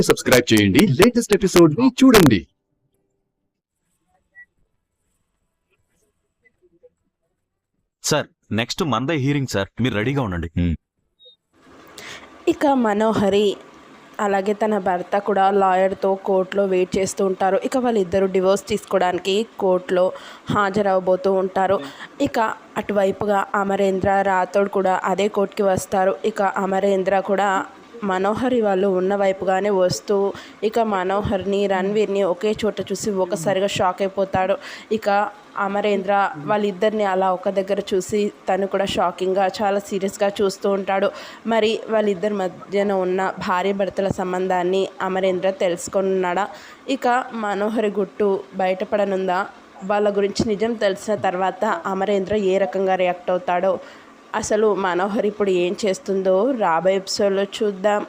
Subscribe చేయండి, latest episode ని చూడండి. సార్ నెక్స్ట్ మందే హీరింగ్ సార్, మీరు రెడీగా ఉండండి. ఇక మనోహరి అలాగే తన భర్త కూడా లాయర్తో కోర్టులో వెయిట్ చేస్తూ ఉంటారు. ఇక వాళ్ళిద్దరూ డివోర్స్ తీసుకోవడానికి కోర్టులో హాజరవబోతూ ఉంటారు. ఇక అటువైపుగా అమరేంద్ర రాథోడ్ కూడా అదే కోర్టుకి వస్తారు. ఇక అమరేంద్ర కూడా మనోహరి వాళ్ళు ఉన్న వైపుగానే వస్తూ ఇక మనోహర్ని రణ్వీర్ని ఒకే చోట చూసి ఒకసారిగా షాక్ అయిపోతాడు. ఇక అమరేంద్ర వాళ్ళిద్దరిని అలా ఒక దగ్గర చూసి తను కూడా షాకింగ్గా చాలా సీరియస్గా చూస్తూ ఉంటాడు. మరి వాళ్ళిద్దరి మధ్యన ఉన్న భార్య భర్తల సంబంధాన్ని అమరేంద్ర తెలుసుకున్నాడా? ఇక మనోహరి గుట్టు బయటపడనుందా? వాళ్ళ గురించి నిజం తెలిసిన తర్వాత అమరేంద్ర ఏ రకంగా రియాక్ట్ అవుతాడో, అసలు మనోహర్ ఇప్పుడు ఏం చేస్తుందో రాబోయే ఎపిసోడ్లో చూద్దాం.